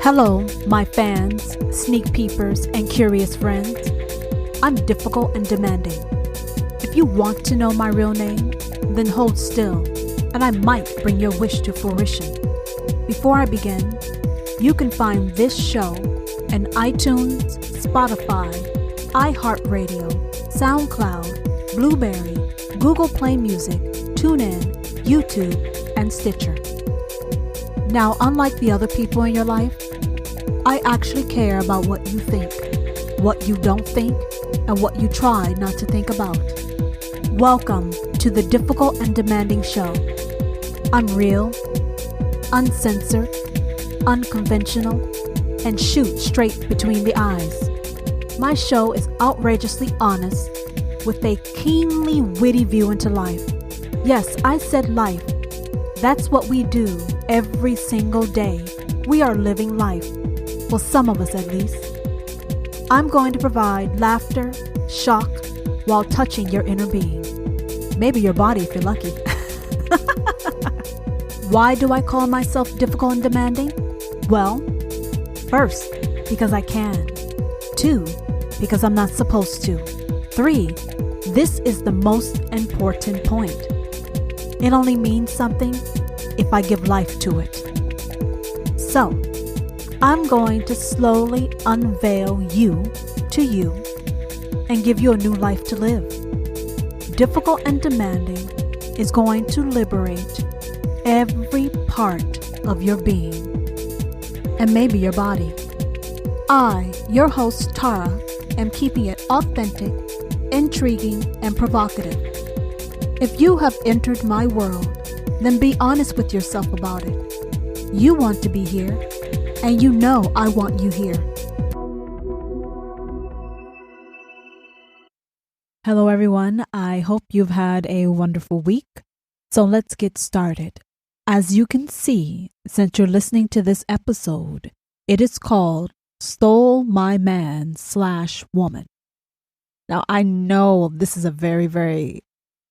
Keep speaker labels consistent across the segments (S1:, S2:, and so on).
S1: Hello, my fans, sneak peepers, and curious friends. I'm difficult and demanding. If you want to know my real name, then hold still, and I might bring your wish to fruition. Before I begin, you can find this show in iTunes, Spotify, iHeartRadio, SoundCloud, Blueberry, Google Play Music, TuneIn, YouTube, and Stitcher. Now, unlike the other people in your life, I actually care about what you think, what you don't think, and what you try not to think about. Welcome to the Difficult and Demanding Show. I'm real, uncensored, unconventional, and shoot straight between the eyes. My show is outrageously honest with a keenly witty view into life. Yes, I said life. That's what we do every single day. We are living life. Well, some of us at least. I'm going to provide laughter, shock, while touching your inner being. Maybe your body if you're lucky. Why do I call myself difficult and demanding? Well, first, because I can. 2, because I'm not supposed to. 3, this is the most important point. It only means something if I give life to it. So, I'm going to slowly unveil you to you and give you a new life to live. Difficult and demanding is going to liberate every part of your being and maybe your body. I, your host Tara, am keeping it authentic, intriguing, and provocative. If you have entered my world, then be honest with yourself about it. You want to be here, and you know I want you here. Hello, everyone. I hope you've had a wonderful week. So let's get started. As you can see, since you're listening to this episode, it is called Stole My Man /Woman. Now, I know this is a very, very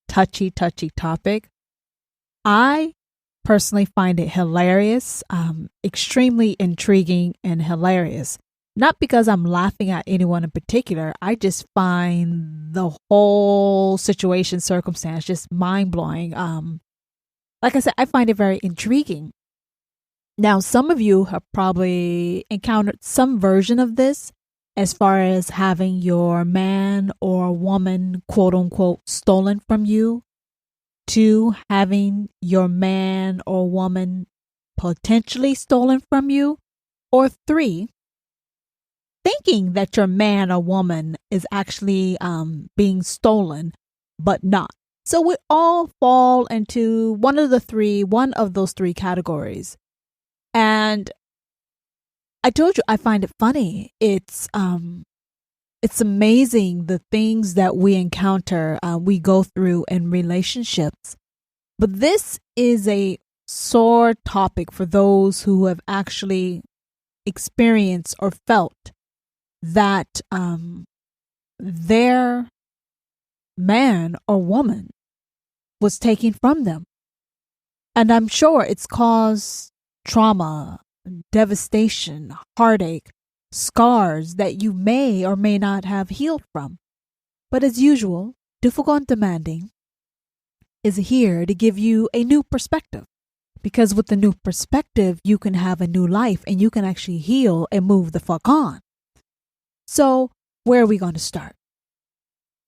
S1: touchy topic. I personally find it hilarious, extremely intriguing and hilarious. Not because I'm laughing at anyone in particular. I just find the whole situation, circumstance just mind-blowing. Like I said, I find it very intriguing. Now, some of you have probably encountered some version of this as far as having your man or woman, quote unquote, stolen from you, to having your man or woman potentially stolen from you, or 3, thinking that your man or woman is actually being stolen, but not. So we all fall into one of those 3 categories. And I told you I find it funny. It's amazing the things that we encounter, we go through in relationships. But this is a sore topic for those who have actually experienced or felt that their man or woman was taken from them. And I'm sure it's caused trauma, devastation, heartache, scars that you may or may not have healed from. But as usual, Difficult and Demanding is here to give you a new perspective. Because with the new perspective, you can have a new life and you can actually heal and move the fuck on. So, where are we going to start?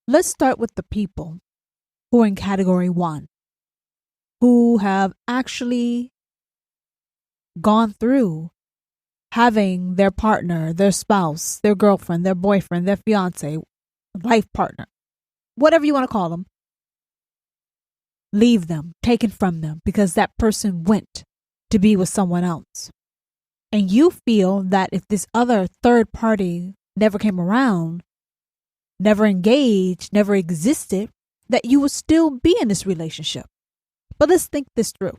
S1: Let's start with the people who are in category 1, who have actually gone through having their partner, their spouse, their girlfriend, their boyfriend, their fiance, life partner, whatever you want to call them, leave them, taken from them because that person went to be with someone else. And you feel that if this other third party never came around, never engaged, never existed, that you would still be in this relationship. But let's think this through.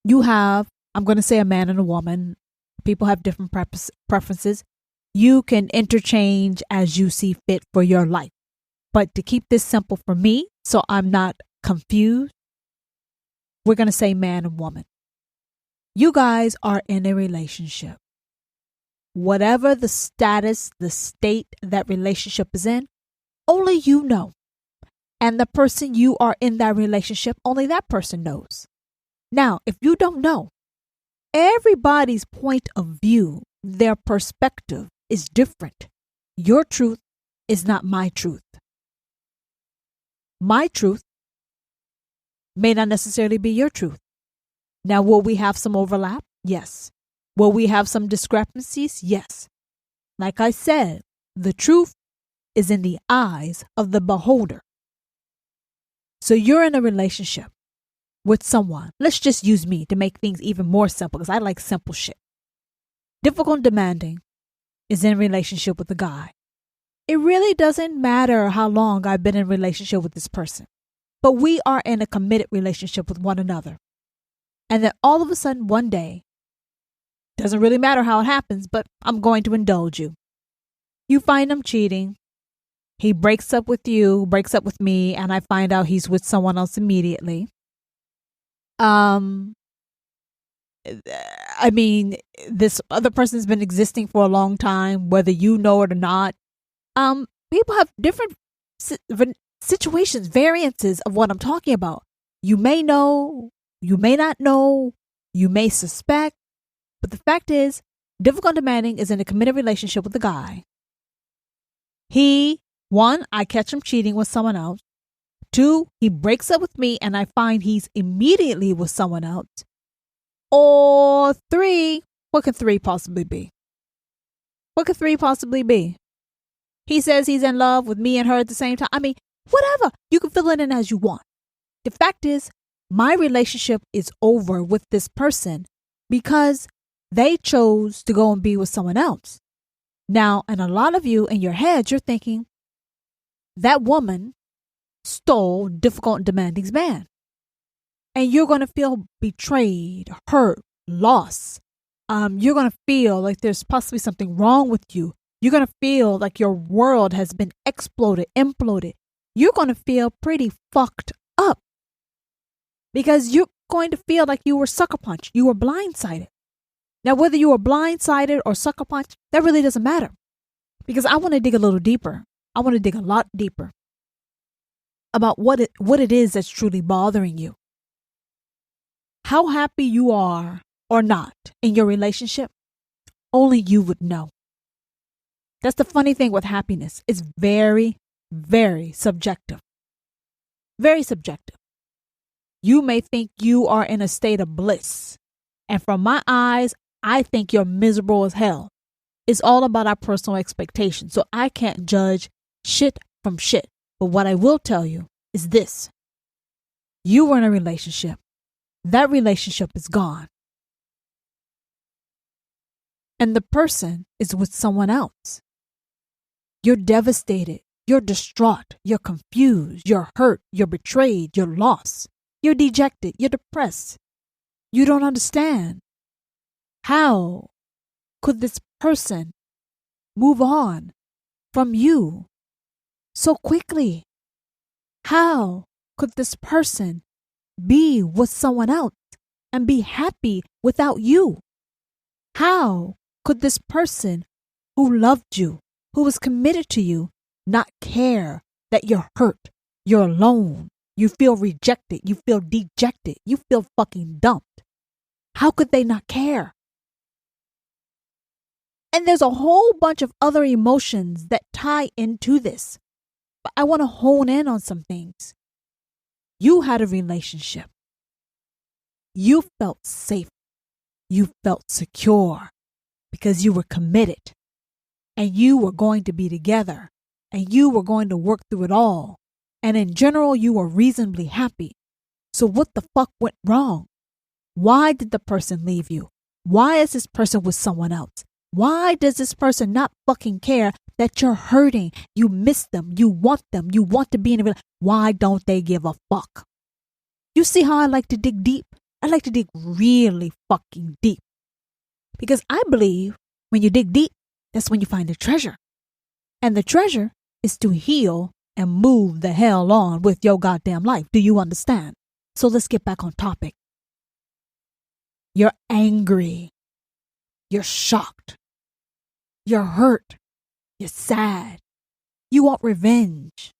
S1: You have, I'm going to say a man and a woman. People have different preferences. You can interchange as you see fit for your life. But to keep this simple for me, so I'm not confused, we're going to say man and woman. You guys are in a relationship. Whatever the status, the state that relationship is in, only you know. And the person you are in that relationship, only that person knows. Now, if you don't know, everybody's point of view, their perspective is different. Your truth is not my truth. My truth may not necessarily be your truth. Now, will we have some overlap? Yes. Will we have some discrepancies? Yes. Like I said, the truth is in the eyes of the beholder. So you're in a relationship with someone. Let's just use me to make things even more simple because I like simple shit. Difficult and demanding is in a relationship with a guy. It really doesn't matter how long I've been in a relationship with this person, but we are in a committed relationship with one another. And then all of a sudden one day, doesn't really matter how it happens, but I'm going to indulge you. You find him cheating. He breaks up with you, breaks up with me, and I find out he's with someone else immediately. This other person's been existing for a long time, whether you know it or not. People have different situations, variances of what I'm talking about. You may know, you may not know, you may suspect, but the fact is, difficult and demanding is in a committed relationship with a guy. One, I catch him cheating with someone else. Two, he breaks up with me and I find he's immediately with someone else. Or three, what could three possibly be? What could three possibly be? He says he's in love with me and her at the same time. Whatever. You can fill it in as you want. The fact is, my relationship is over with this person because they chose to go and be with someone else. Now, and a lot of you in your head, you're thinking, that woman stole difficult and demanding's man. And you're going to feel betrayed, hurt, lost. You're going to feel like there's possibly something wrong with you. You're going to feel like your world has been exploded, imploded. You're going to feel pretty fucked up because you're going to feel like you were sucker punched. You were blindsided. Now, whether you were blindsided or sucker punched, that really doesn't matter because I want to dig a little deeper. I want to dig a lot deeper about what it is that's truly bothering you. How happy you are or not in your relationship, only you would know. That's the funny thing with happiness. It's very, very subjective. Very subjective. You may think you are in a state of bliss. And from my eyes, I think you're miserable as hell. It's all about our personal expectations. So I can't judge shit from shit. But what I will tell you is this. You were in a relationship. That relationship is gone. And the person is with someone else. You're devastated. You're distraught. You're confused. You're hurt. You're betrayed. You're lost. You're dejected. You're depressed. You don't understand. How could this person move on from you so quickly? How could this person be with someone else and be happy without you? How could this person who loved you, who was committed to you, not care that you're hurt, you're alone, you feel rejected, you feel dejected, you feel fucking dumped? How could they not care? And there's a whole bunch of other emotions that tie into this. But I want to hone in on some things. You had a relationship. You felt safe. You felt secure because you were committed and you were going to be together and you were going to work through it all. And in general, you were reasonably happy. So what the fuck went wrong? Why did the person leave you? Why is this person with someone else? Why does this person not fucking care that you're hurting? You miss them. You want them. You want to be in a relationship. Why don't they give a fuck? You see how I like to dig deep? I like to dig really fucking deep. Because I believe when you dig deep, that's when you find the treasure. And the treasure is to heal and move the hell on with your goddamn life. Do you understand? So let's get back on topic. You're angry. You're shocked. You're hurt. You're sad. You want revenge.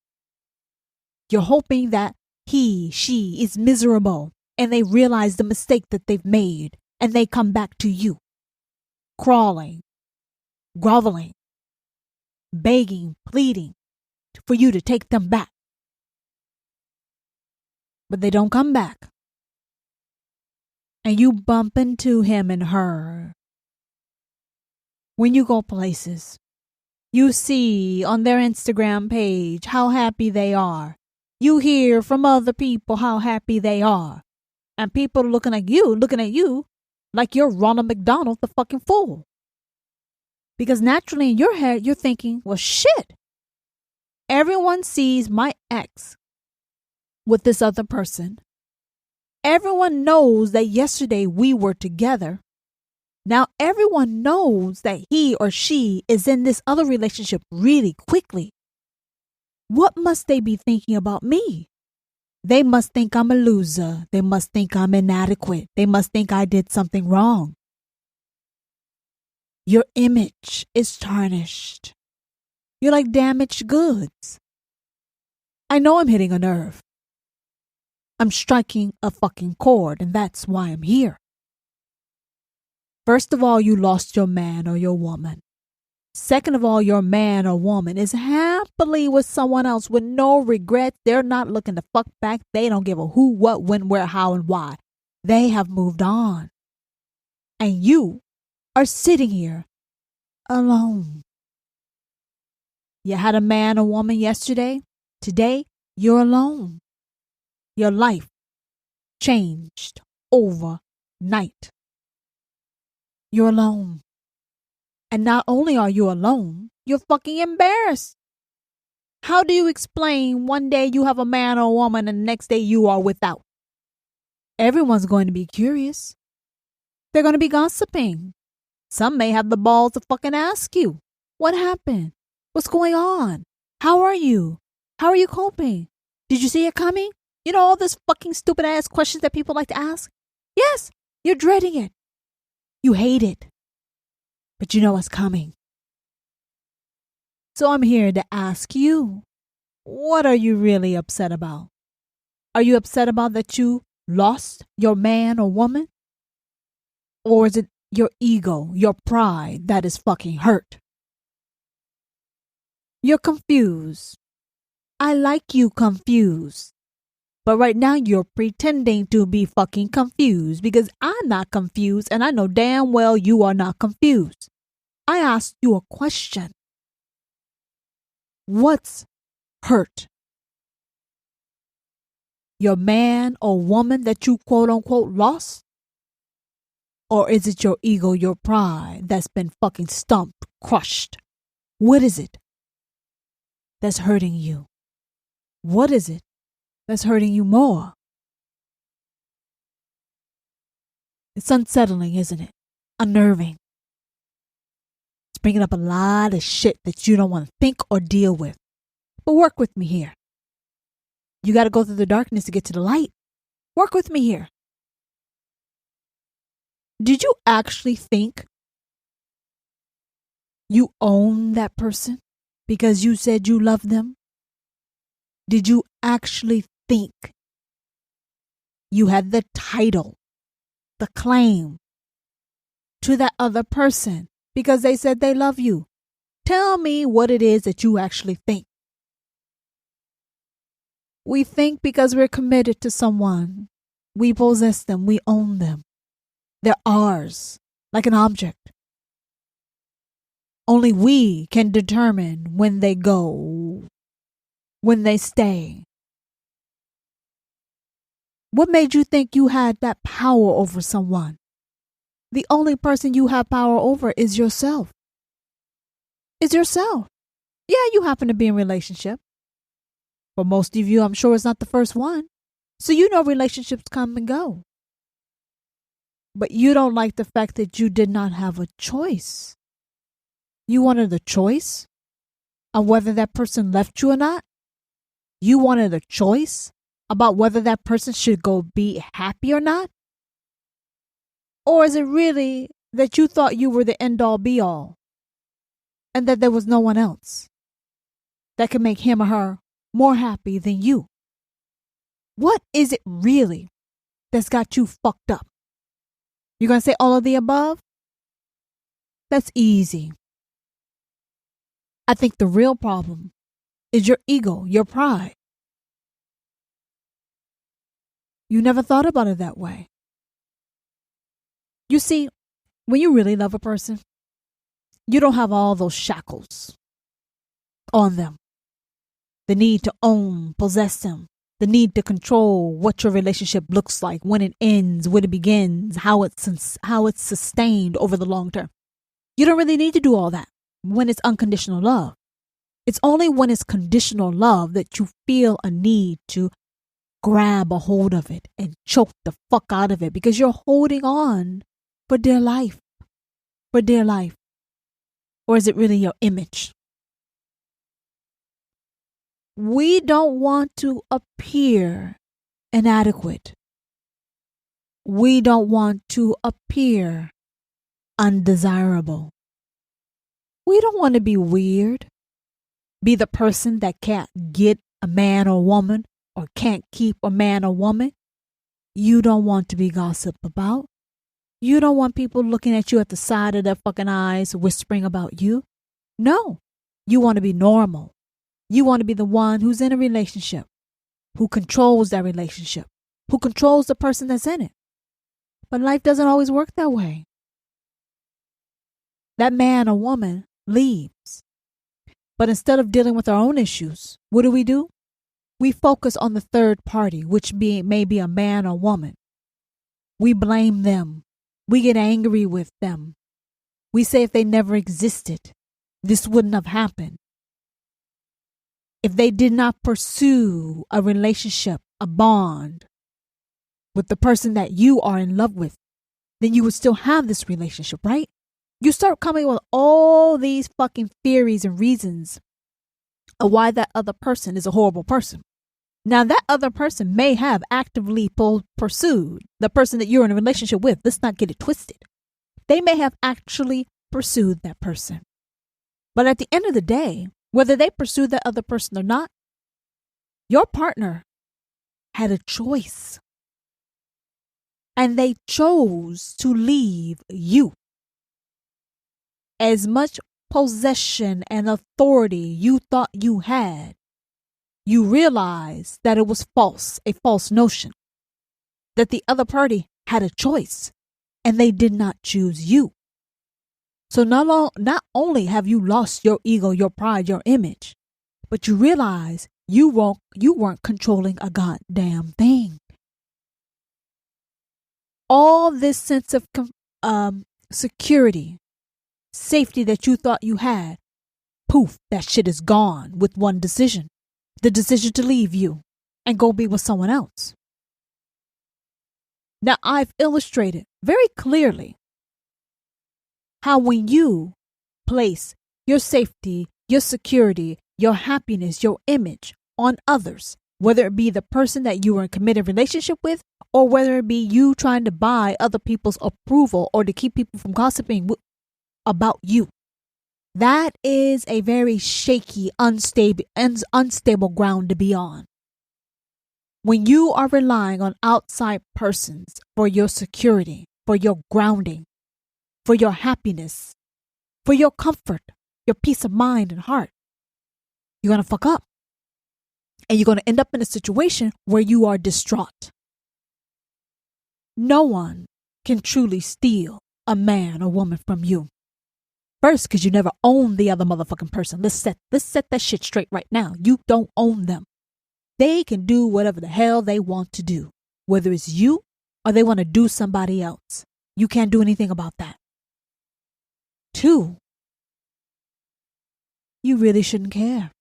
S1: You're hoping that she is miserable and they realize the mistake that they've made and they come back to you, crawling, groveling, begging, pleading for you to take them back. But they don't come back. And you bump into him and her. When you go places, you see on their Instagram page how happy they are. You hear from other people how happy they are. And people looking at you like you're Ronald McDonald, the fucking fool. Because naturally in your head, you're thinking, well, shit. Everyone sees my ex with this other person. Everyone knows that yesterday we were together. Now everyone knows that he or she is in this other relationship really quickly. What must they be thinking about me? They must think I'm a loser. They must think I'm inadequate. They must think I did something wrong. Your image is tarnished. You're like damaged goods. I know I'm hitting a nerve. I'm striking a fucking chord, and that's why I'm here. First of all, you lost your man or your woman. Second of all, your man or woman is happily with someone else with no regrets. They're not looking to fuck back. They don't give a who, what, when, where, how, and why. They have moved on. And you are sitting here alone. You had a man or woman yesterday. Today, you're alone. Your life changed overnight. You're alone. And not only are you alone, you're fucking embarrassed. How do you explain one day you have a man or a woman and the next day you are without? Everyone's going to be curious. They're going to be gossiping. Some may have the balls to fucking ask you, what happened? What's going on? How are you? How are you coping? Did you see it coming? You know all this fucking stupid ass questions that people like to ask? Yes, you're dreading it. You hate it. But you know what's coming. So I'm here to ask you, what are you really upset about? Are you upset about that you lost your man or woman? Or is it your ego, your pride that is fucking hurt? You're confused. I like you confused. But right now you're pretending to be fucking confused because I'm not confused and I know damn well you are not confused. I asked you a question. What's hurt? Your man or woman that you quote unquote lost? Or is it your ego, your pride that's been fucking stumped, crushed? What is it that's hurting you? What is it that's hurting you more? It's unsettling, isn't it? Unnerving. It's bringing up a lot of shit that you don't want to think or deal with. But work with me here. You got to go through the darkness to get to the light. Work with me here. Did you actually think you own that person because you said you love them? Did you actually think you had the title, the claim to that other person because they said they love you? Tell me what it is that you actually think. We think because we're committed to someone, we possess them, we own them. They're ours, like an object. Only we can determine when they go, when they stay. What made you think you had that power over someone? The only person you have power over is yourself. Is yourself. Yeah, you happen to be in a relationship. For most of you, I'm sure it's not the first one. So you know relationships come and go. But you don't like the fact that you did not have a choice. You wanted the choice of whether that person left you or not. You wanted a choice about whether that person should go be happy or not. Or is it really that you thought you were the end all be all and that there was no one else that could make him or her more happy than you? What is it really that's got you fucked up? You're going to say all of the above? That's easy. I think the real problem is your ego, your pride. You never thought about it that way. You see, when you really love a person, you don't have all those shackles on them. The need to own, possess them. The need to control what your relationship looks like, when it ends, when it begins, how it's sustained over the long term. You don't really need to do all that when it's unconditional love. It's only when it's conditional love that you feel a need to grab a hold of it and choke the fuck out of it because you're holding on for dear life. For dear life. Or is it really your image? We don't want to appear inadequate. We don't want to appear undesirable. We don't want to be weird. Be the person that can't get a man or woman or can't keep a man or woman. You don't want to be gossiped about. You don't want people looking at you at the side of their fucking eyes whispering about you. No, you want to be normal. You want to be the one who's in a relationship, who controls that relationship, who controls the person that's in it. But life doesn't always work that way. That man or woman leaves. But instead of dealing with our own issues, what do? We focus on the third party, which may be a man or woman. We blame them. We get angry with them. We say if they never existed, this wouldn't have happened. If they did not pursue a relationship, a bond with the person that you are in love with, then you would still have this relationship, right? You start coming with all these fucking theories and reasons of why that other person is a horrible person. Now, that other person may have actively pursued the person that you're in a relationship with. Let's not get it twisted. They may have actually pursued that person. But at the end of the day, whether they pursued that other person or not, your partner had a choice. And they chose to leave you. As much possession and authority you thought you had, you realized that it was false, a false notion, that the other party had a choice and they did not choose you. So not only have you lost your ego, your pride, your image, but you realize you weren't controlling a goddamn thing. All this sense of security, safety that you thought you had, poof, that shit is gone with one decision. The decision to leave you and go be with someone else. Now, I've illustrated very clearly how when you place your safety, your security, your happiness, your image on others, whether it be the person that you are in a committed relationship with, or whether it be you trying to buy other people's approval or to keep people from gossiping about you, that is a very shaky, unstable ground to be on. When you are relying on outside persons for your security, for your grounding, for your happiness, for your comfort, your peace of mind and heart, you're going to fuck up. And you're going to end up in a situation where you are distraught. No one can truly steal a man or woman from you. First, because you never own the other motherfucking person. Let's set that shit straight right now. You don't own them. They can do whatever the hell they want to do, whether it's you or they want to do somebody else. You can't do anything about that. 2, you really shouldn't care.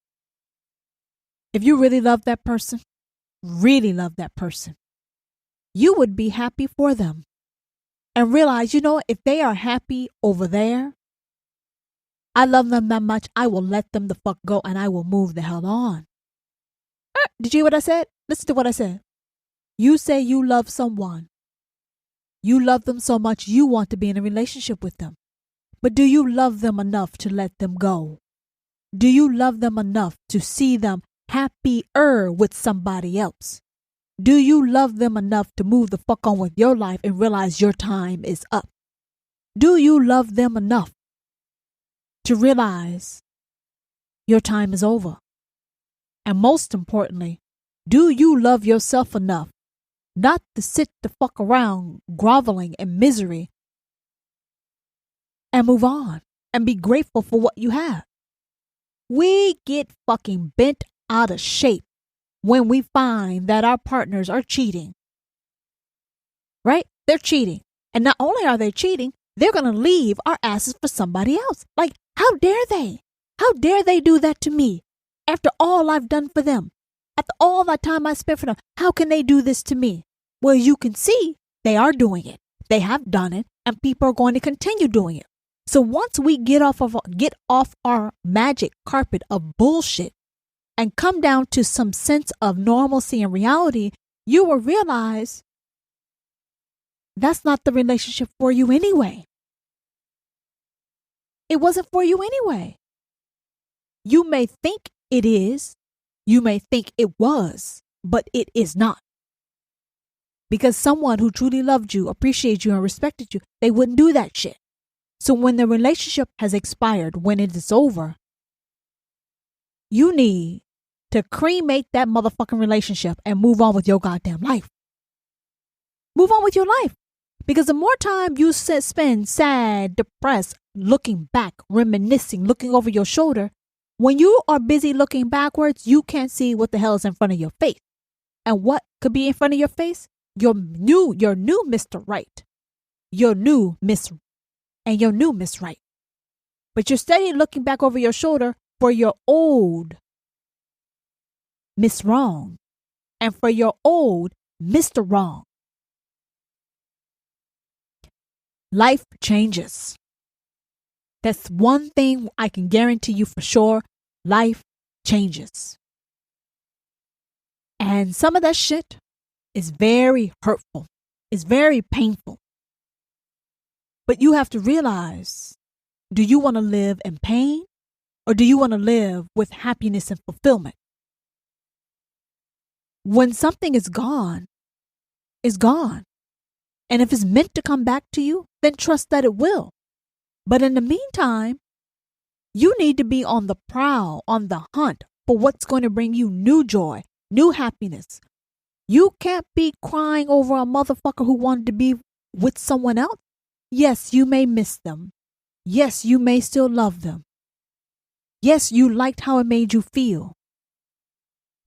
S1: If you really love that person, you would be happy for them and realize, if they are happy over there, I love them that much, I will let them the fuck go and I will move the hell on. Did you hear what I said? Listen to what I said. You say you love someone You love them so much you want to be in a relationship with them. But do you love them enough to let them go? Do you love them enough to see them happier with somebody else? Do you love them enough to move the fuck on with your life and realize your time is up? Do you love them enough to realize your time is over? And most importantly, do you love yourself enough not to sit the fuck around groveling in misery and move on and be grateful for what you have? We get fucking bent out of shape when we find that our partners are cheating. Right? They're cheating. And not only are they cheating, they're going to leave our asses for somebody else. Like, how dare they? How dare they do that to me? After all I've done for them, after all that time I spent for them, how can they do this to me? Well, you can see they are doing it. They have done it, and people are going to continue doing it. So once we get off our magic carpet of bullshit and come down to some sense of normalcy and reality, you will realize that's not the relationship for you anyway. It wasn't for you anyway. You may think it is. You may think it was, but it is not. Because someone who truly loved you, appreciated you, and respected you, they wouldn't do that shit. So when the relationship has expired, when it is over, you need to cremate that motherfucking relationship and move on with your goddamn life. Move on with your life. Because the more time you spend sad, depressed, looking back, reminiscing, looking over your shoulder, when you are busy looking backwards, you can't see what the hell is in front of your face. And what could be in front of your face? Your new Mr. Right. Your new Miss Right. But you're steady looking back over your shoulder for your old Miss Wrong and for your old Mr. Wrong. Life changes. That's one thing I can guarantee you for sure. Life changes. And some of that shit is very hurtful. It's very painful. But you have to realize, do you want to live in pain or do you want to live with happiness and fulfillment? When something is gone, it's gone. And if it's meant to come back to you, then trust that it will. But in the meantime, you need to be on the prowl, on the hunt for what's going to bring you new joy, new happiness. You can't be crying over a motherfucker who wanted to be with someone else. Yes, you may miss them. Yes, you may still love them. Yes, you liked how it made you feel.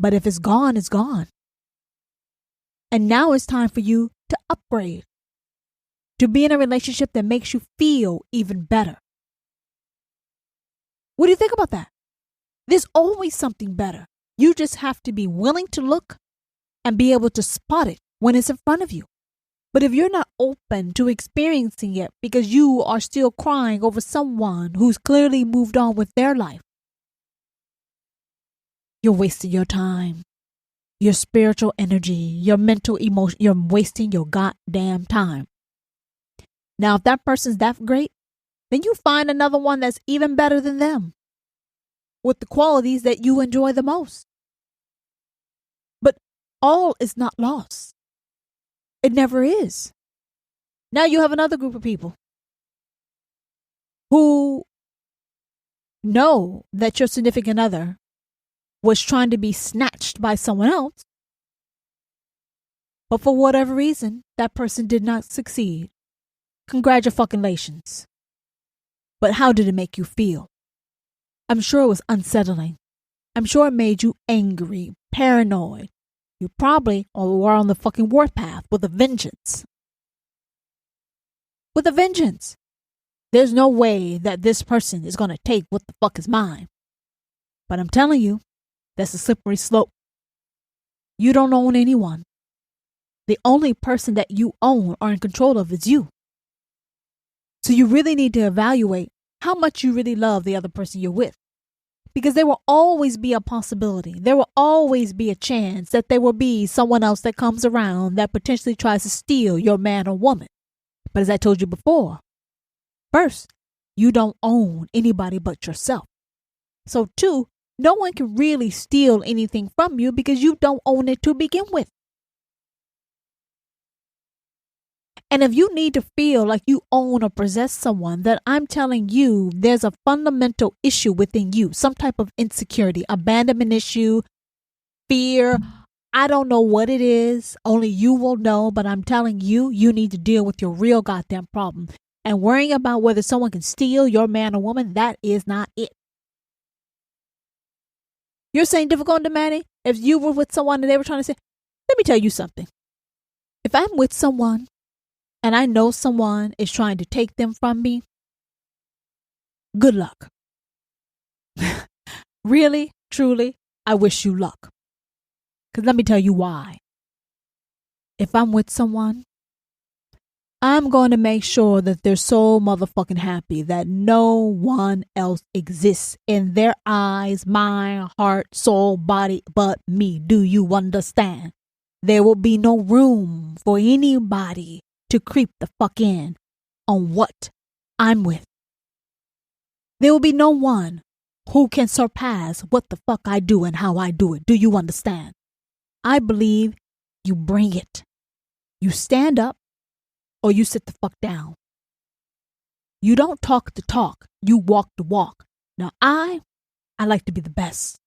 S1: But if it's gone, it's gone. And now it's time for you to upgrade, to be in a relationship that makes you feel even better. What do you think about that? There's always something better. You just have to be willing to look and be able to spot it when it's in front of you. But if you're not open to experiencing it because you are still crying over someone who's clearly moved on with their life, you're wasting your time, your spiritual energy, your mental emotion. You're wasting your goddamn time. Now, if that person's that great, then you find another one that's even better than them with the qualities that you enjoy the most. But all is not lost. It never is. Now you have another group of people who know that your significant other was trying to be snatched by someone else, but for whatever reason, that person did not succeed. Congratulations. But how did it make you feel? I'm sure it was unsettling. I'm sure it made you angry, paranoid. You probably were on the fucking warpath with a vengeance. With a vengeance. There's no way that this person is going to take what the fuck is mine. But I'm telling you, that's a slippery slope. You don't own anyone. The only person that you own or in control of is you. So you really need to evaluate how much you really love the other person you're with. Because there will always be a possibility. There will always be a chance that there will be someone else that comes around that potentially tries to steal your man or woman. But as I told you before, first, you don't own anybody but yourself. So 2, no one can really steal anything from you because you don't own it to begin with. And if you need to feel like you own or possess someone, then I'm telling you there's a fundamental issue within you, some type of insecurity, abandonment issue, fear. I don't know what it is. Only you will know, but I'm telling you, you need to deal with your real goddamn problem. And worrying about whether someone can steal your man or woman, that is not it. You're saying difficult and demanding? If you were with someone and they were trying to say, let me tell you something. If I'm with someone and I know someone is trying to take them from me, good luck. Really, truly, I wish you luck. Because let me tell you why. If I'm with someone, I'm going to make sure that they're so motherfucking happy that no one else exists in their eyes, mind, heart, soul, body but me. Do you understand? There will be no room for anybody to creep the fuck in on what I'm with. There will be no one who can surpass what the fuck I do and how I do it. Do you understand? I believe you bring it. You stand up or you sit the fuck down. You don't talk the talk. You walk the walk. Now I like to be the best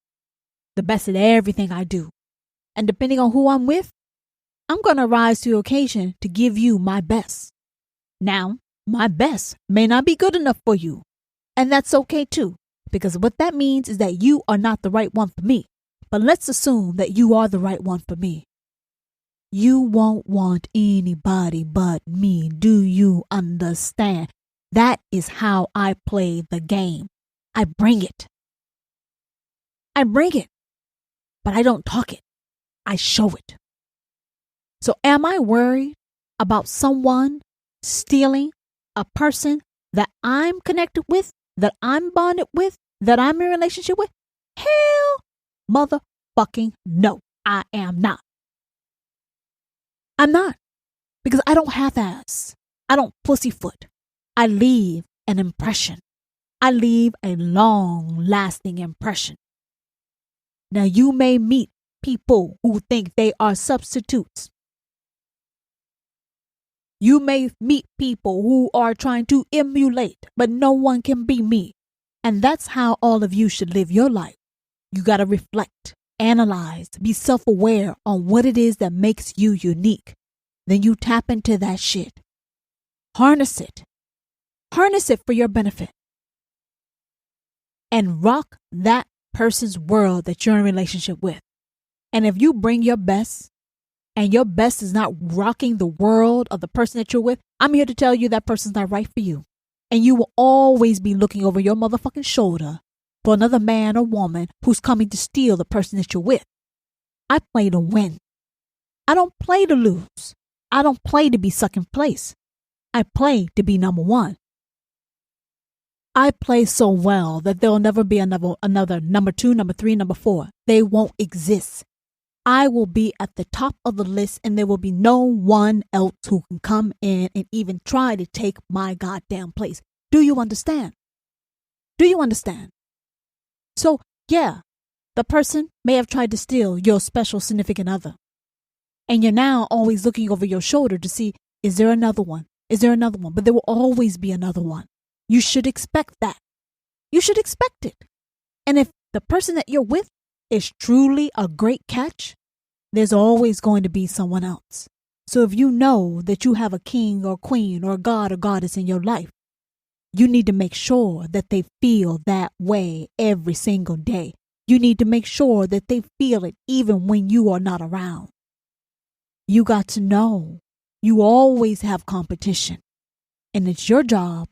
S1: at everything I do. And depending on who I'm with, I'm going to rise to the occasion to give you my best. Now, my best may not be good enough for you. And that's okay too. Because what that means is that you are not the right one for me. But let's assume that you are the right one for me. You won't want anybody but me. Do you understand? That is how I play the game. I bring it. But I don't talk it. I show it. So am I worried about someone stealing a person that I'm connected with, that I'm bonded with, that I'm in a relationship with? Hell motherfucking no, I am not. I'm not. Because I don't half-ass. I don't pussyfoot. I leave an impression. I leave a long-lasting impression. Now you may meet people who think they are substitutes. You may meet people who are trying to emulate, but no one can be me. And that's how all of you should live your life. You got to reflect, analyze, be self-aware on what it is that makes you unique. Then you tap into that shit. Harness it. Harness it for your benefit. And rock that person's world that you're in a relationship with. And if you bring your best, and your best is not rocking the world of the person that you're with, I'm here to tell you that person's not right for you. And you will always be looking over your motherfucking shoulder for another man or woman who's coming to steal the person that you're with. I play to win. I don't play to lose. I don't play to be second place. I play to be number one. I play so well that there'll never be another number 2, number 3, number 4. They won't exist. I will be at the top of the list and there will be no one else who can come in and even try to take my goddamn place. Do you understand? Do you understand? So, yeah, the person may have tried to steal your special significant other. And you're now always looking over your shoulder to see, is there another one? Is there another one? But there will always be another one. You should expect that. You should expect it. And if the person that you're with is truly a great catch, there's always going to be someone else. So if you know that you have a king or queen or god or goddess in your life, you need to make sure that they feel that way every single day. You need to make sure that they feel it even when you are not around. You got to know you always have competition, and it's your job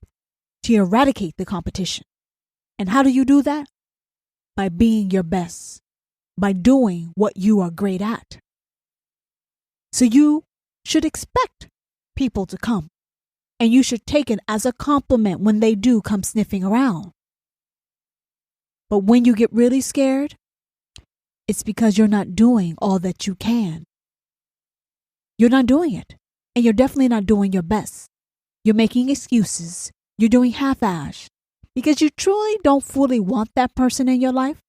S1: to eradicate the competition. And how do you do that? By being your best, by doing what you are great at. So you should expect people to come, and you should take it as a compliment when they do come sniffing around. But when you get really scared, it's because you're not doing all that you can. You're not doing it, and you're definitely not doing your best. You're making excuses. You're doing half-ass because you truly don't fully want that person in your life.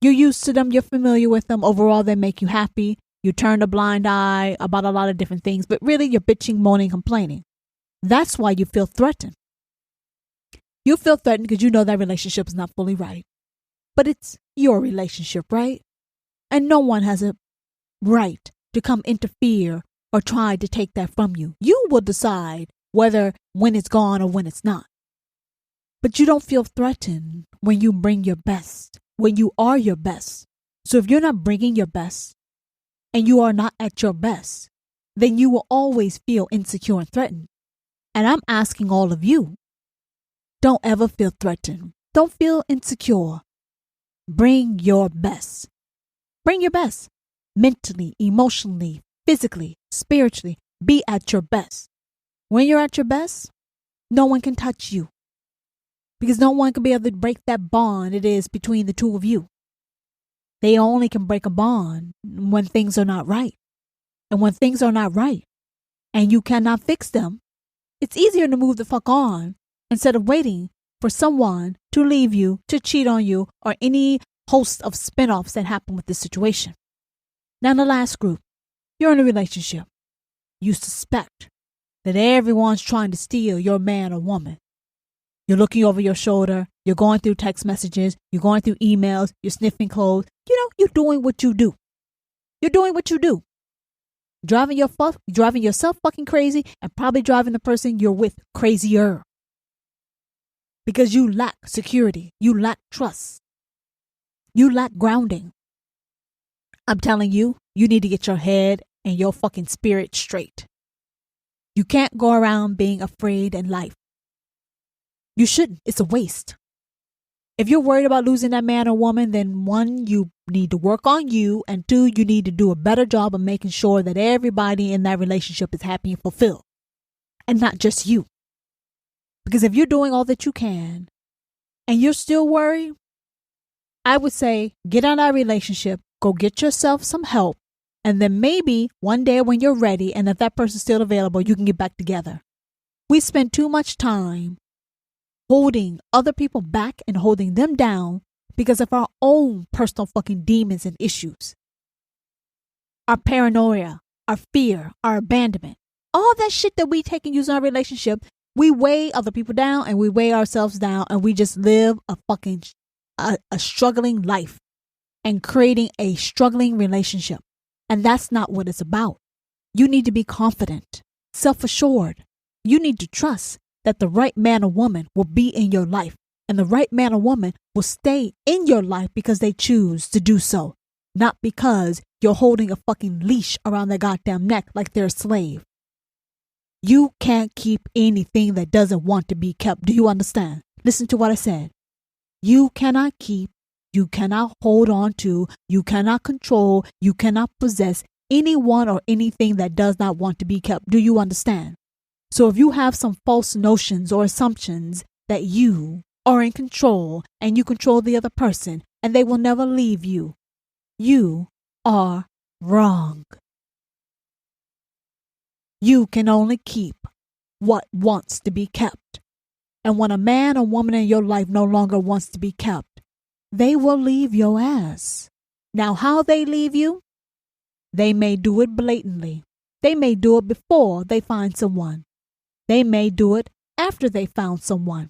S1: You're used to them. You're familiar with them. Overall, they make you happy. You turn a blind eye about a lot of different things, but really you're bitching, moaning, complaining. That's why you feel threatened. You feel threatened because you know that relationship is not fully right. But it's your relationship, right? And no one has a right to come interfere or try to take that from you. You will decide when it's gone or when it's not. But you don't feel threatened when you bring your best, when you are your best. So if you're not bringing your best and you are not at your best, then you will always feel insecure and threatened. And I'm asking all of you, don't ever feel threatened. Don't feel insecure. Bring your best. Bring your best. Mentally, emotionally, physically, spiritually. Be at your best. When you're at your best, no one can touch you. Because no one can be able to break that bond it is between the two of you. They only can break a bond when things are not right. And when things are not right and you cannot fix them, it's easier to move the fuck on instead of waiting for someone to leave you, to cheat on you, or any host of spinoffs that happen with this situation. Now, in the last group, you're in a relationship. You suspect that everyone's trying to steal your man or woman. You're looking over your shoulder. You're going through text messages. You're going through emails. You're sniffing clothes. You're doing what you do. You're doing what you do. Driving yourself fucking crazy and probably driving the person you're with crazier. Because you lack security. You lack trust. You lack grounding. I'm telling you, you need to get your head and your fucking spirit straight. You can't go around being afraid in life. You shouldn't. It's a waste. If you're worried about losing that man or woman, then one, you need to work on you. And two, you need to do a better job of making sure that everybody in that relationship is happy and fulfilled. And not just you. Because if you're doing all that you can and you're still worried, I would say get out of that relationship, go get yourself some help. And then maybe one day when you're ready and if that person's still available, you can get back together. We spend too much time holding other people back and holding them down because of our own personal fucking demons and issues. Our paranoia, our fear, our abandonment, all that shit that we take and use in our relationship, we weigh other people down and we weigh ourselves down and we just live a struggling life and creating a struggling relationship. And that's not what it's about. You need to be confident, self-assured. You need to trust that the right man or woman will be in your life and the right man or woman will stay in your life because they choose to do so, not because you're holding a fucking leash around their goddamn neck like they're a slave. You can't keep anything that doesn't want to be kept. Do you understand? Listen to what I said. You cannot keep, you cannot hold on to, you cannot control, you cannot possess anyone or anything that does not want to be kept. Do you understand? So if you have some false notions or assumptions that you are in control and you control the other person and they will never leave you, you are wrong. You can only keep what wants to be kept. And when a man or woman in your life no longer wants to be kept, they will leave your ass. Now, how they leave you? They may do it blatantly. They may do it before they find someone. They may do it after they found someone.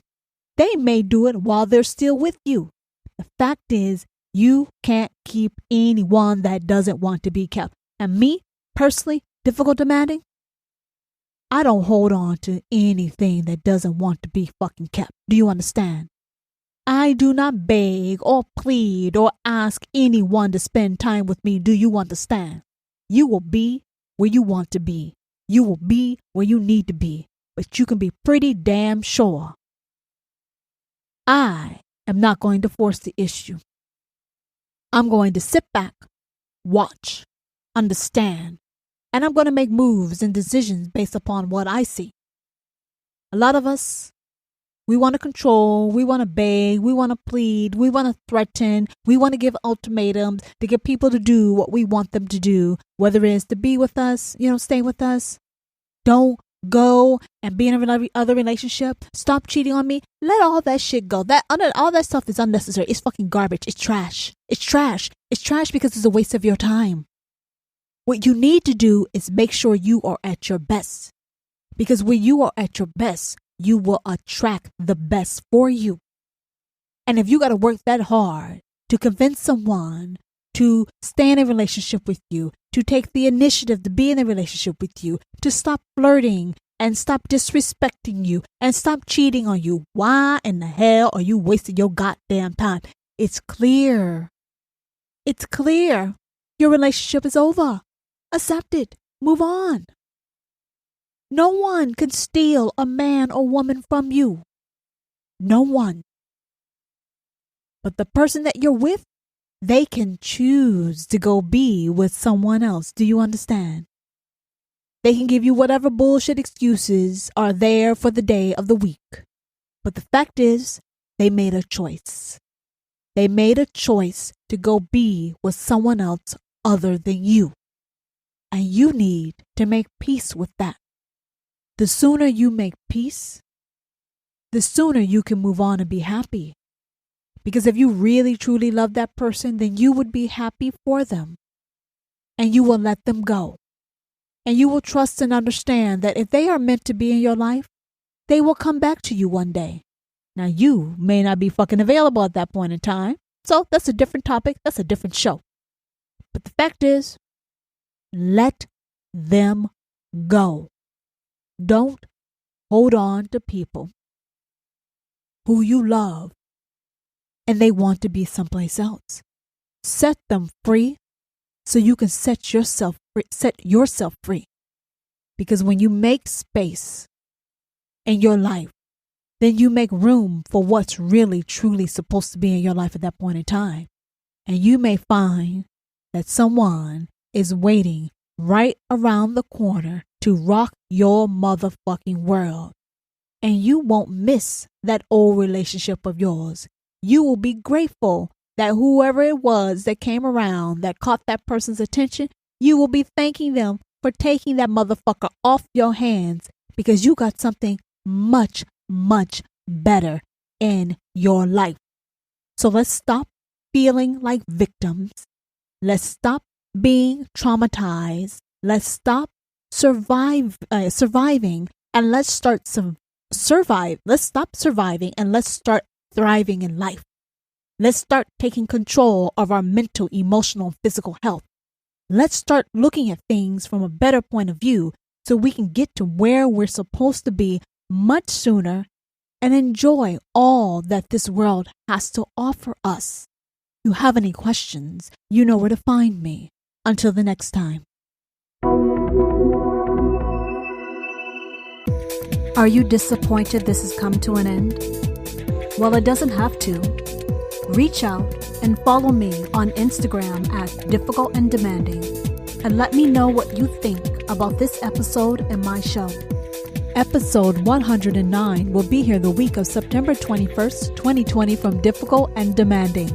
S1: They may do it while they're still with you. The fact is, you can't keep anyone that doesn't want to be kept. And me, personally, difficult demanding, I don't hold on to anything that doesn't want to be fucking kept. Do you understand? I do not beg or plead or ask anyone to spend time with me. Do you understand? You will be where you want to be. You will be where you need to be. But you can be pretty damn sure I am not going to force the issue. I'm going to sit back, watch, understand, and I'm going to make moves and decisions based upon what I see. A lot of us, we want to control, we want to beg, we want to plead, we want to threaten, we want to give ultimatums to get people to do what we want them to do, whether it's to be with us, stay with us. Don't go and be in a other relationship. Stop cheating on me. Let all that shit go. All that stuff is unnecessary. It's fucking garbage. It's trash. It's trash. It's trash because it's a waste of your time. What you need to do is make sure you are at your best. Because when you are at your best, you will attract the best for you. And if you got to work that hard to convince someone to stay in a relationship with you, to take the initiative to be in a relationship with you, to stop flirting and stop disrespecting you and stop cheating on you, why in the hell are you wasting your goddamn time? It's clear. It's clear. Your relationship is over. Accept it. Move on. No one can steal a man or woman from you. No one. But the person that you're with, they can choose to go be with someone else. Do you understand? They can give you whatever bullshit excuses are there for the day of the week. But the fact is, they made a choice. They made a choice to go be with someone else other than you. And you need to make peace with that. The sooner you make peace, the sooner you can move on and be happy. Because if you really truly love that person, then you would be happy for them. And you will let them go. And you will trust and understand that if they are meant to be in your life, they will come back to you one day. Now, you may not be fucking available at that point in time. So that's a different topic. That's a different show. But the fact is, let them go. Don't hold on to people who you love and they want to be someplace else. Set them free so you can set yourself free. Because when you make space in your life, then you make room for what's really, truly supposed to be in your life at that point in time. And you may find that someone is waiting right around the corner to rock your motherfucking world. And you won't miss that old relationship of yours. You will be grateful that whoever it was that came around that caught that person's attention, you will be thanking them for taking that motherfucker off your hands because you got something much, much better in your life. So let's stop feeling like victims. Let's stop being traumatized. Let's stop surviving and let's start Let's stop surviving and let's start thriving in life. Let's start taking control of our mental, emotional, and physical health. Let's start looking at things from a better point of view so we can get to where we're supposed to be much sooner and enjoy all that this world has to offer us. If you have any questions, you know where to find me. Until the next time. Are you disappointed this has come to an end? Well, it doesn't have to. Reach out and follow me on Instagram at Difficult and Demanding and let me know what you think about this episode and my show. Episode 109 will be here the week of September 21st, 2020 from Difficult and Demanding.